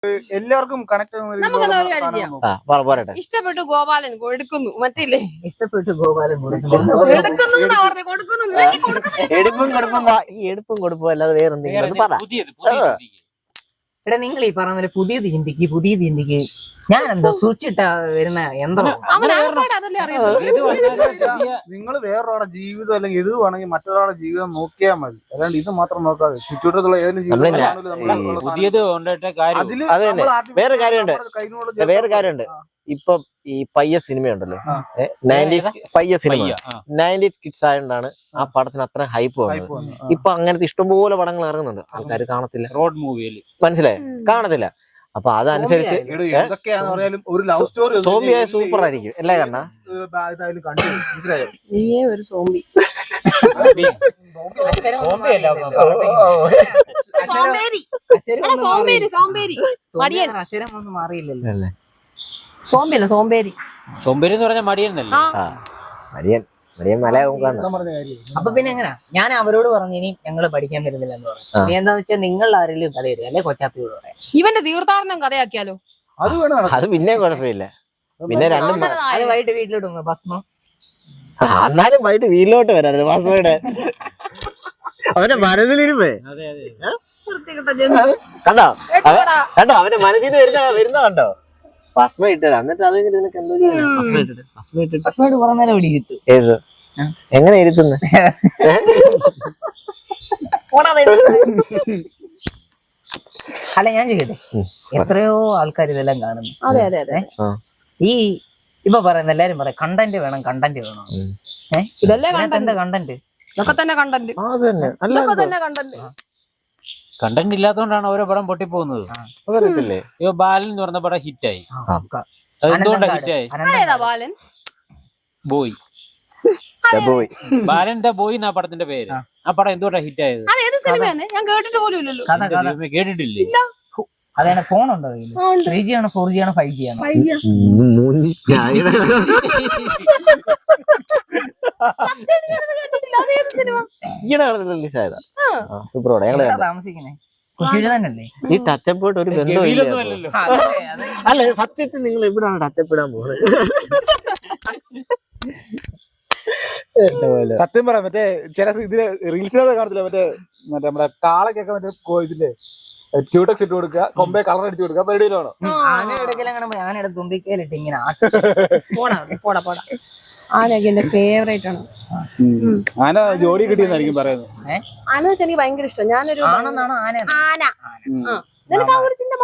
എല്ലാവർക്കും കണക്ട് ഇഷ്ടപ്പെട്ടു ഗോപാലൻ കൊടുക്കുന്നു മറ്റില്ലേ ഇഷ്ടപ്പെട്ടു ഗോപാലൻ എടുപ്പും കൊടുപ്പും അല്ലാതെ വേറെ എന്തെങ്കിലും പറ. എടാ നിങ്ങൾ ഈ പറഞ്ഞ പുതിയത് ചിന്തിക്ക് ഞാനെന്തോ സൂക്ഷിട്ട വരുന്ന യന്ത്രം. നിങ്ങൾ വേറൊരാളുടെ ജീവിതം അല്ലെങ്കിൽ ഇത് വേണമെങ്കിൽ മറ്റൊരാളുടെ ജീവിതം നോക്കിയാൽ മതി, അല്ലാണ്ട് ഇത് മാത്രം നോക്കാതെ ചുറ്റുവട്ടത്തുള്ള ഏതെങ്കിലും ജീവിതം. വേറെ കാര്യമുണ്ട്. ഇപ്പൊ ഈ പയ്യ സിനിമയുണ്ടല്ലോ, 90s പയ്യ സിനിമ, 90s കിഡ്സ് ആയതുകൊണ്ടാണ് ആ പടത്തിന് അത്ര ഹൈപ്പ് വന്നത്. ഇപ്പൊ അങ്ങനത്തെ ഇഷ്ടംപോലെ പടങ്ങൾ ഇറങ്ങുന്നുണ്ട്, ആൾക്കാർ കാണത്തില്ല. റോഡ് മൂവിയിൽ മനസ്സിലായി കാണത്തില്ല. അപ്പൊ അതനുസരിച്ച് സോംബിയായ സൂപ്പർ ആയിരിക്കും അല്ലേ കണ്ണ? അക്ഷരമൊന്നും മാറിയില്ലല്ലോ. സോംബേരി എന്ന് പറഞ്ഞ മടിയനല്ലേ? മടിയൻ മലയാളം. അപ്പൊ പിന്നെ എങ്ങനാ ഞാൻ അവരോട് പറഞ്ഞു ഇനി ഞങ്ങള് പഠിക്കാൻ വരുന്നില്ല എന്ന് പറഞ്ഞു. നീ എന്താന്ന് വെച്ചാൽ നിങ്ങൾ ആരെങ്കിലും കഥ തരും അല്ലെ കൊച്ചാപ്പിയോട് പറയാം. ഇവന്റെ തീർത്ഥാടനം കഥയാക്കിയാലോ? അത് പിന്നെ കുഴപ്പമില്ല. പിന്നെ രണ്ടും അത് വൈകിട്ട് വീട്ടിലോട്ട് ഭസ്മം. എന്നാലും വൈകിട്ട് വീട്ടിലോട്ട് വരാറ് ഭസ്മയുടെ അവന്റെ മനസ്സിലിരുമ്പേ കണ്ടോ അവന്റെ മനസ്സിൽ നിന്ന് വരുന്ന കണ്ടോ ഭസ്മ ഇട്ടത്. എന്നിട്ട് അത് നിനക്ക് എന്തോ പറഞ്ഞാലും ഇവിടെ ഇരുത്തു. ഏത് എങ്ങനെ ഇരുത്തുന്നു? അല്ല ഞാൻ ചോദിക്കട്ടെ, എത്രയോ ആൾക്കാർ ഇതെല്ലാം കാണുന്നു. ഈ ഇപ്പൊ പറയുന്ന എല്ലാരും പറയാം കണ്ടന്റ് വേണം. കണ്ടന്റ് ഇല്ലാത്തതുകൊണ്ടാണ് ഓരോ പടം പൊട്ടിപ്പോകുന്നത്. ഇപ്പൊ ബാലൻ എന്ന് പറഞ്ഞ പടം ഹിറ്റായി. എന്തുകൊണ്ടാണ് ഹിറ്റായി? ബോയ് ബാലന്റെ ബോയ് എന്നാ പടത്തിന്റെ പേര്. ആ പടം എന്തുകൊണ്ടാണ് ഹിറ്റായത്? കേട്ടിട്ടില്ലേ? അതാണ് ഫോണുണ്ടോ? 3G ആണോ 4G ആണോ 5G ആണോ? താമസിക്കണേ കുട്ടിയുടെ ഈ ടച്ചപ്പോട്ട് ഒരു ബന്ധമില്ല. അല്ല സത്യത്തിൽ നിങ്ങൾ എവിടാണ് ടച്ചപ്പെടാൻ പോകുന്നത്? സത്യം പറയാം, മറ്റേ ചില ഇതില് റീൽസിനൊക്കെ കാണത്തില്ല, മറ്റേ നമ്മുടെ കാളക്കൊക്കെ മറ്റേ ഇതില്ലേ ക്യൂടെക്സ് ഇട്ട് കൊടുക്കുക, കൊമ്പേ കളർ അടിച്ചു കൊടുക്കുക, പരിപാടിയിലാണോ? ആനയുടെ തുമ്പിക്കയിലിട്ട് ഇങ്ങനെ ആനയൊക്കെ എന്റെ ഫേവറേറ്റ് ആണ്. ആന ജോഡി കിട്ടിയെന്നായിരിക്കും പറയുന്നത്. ആന വെച്ചാൽ എനിക്ക് ഭയങ്കര ഇഷ്ടം. ഞാനൊരു ആണെന്നാണോ ആന? നിനക്ക് ആ ഒരു ചിന്ത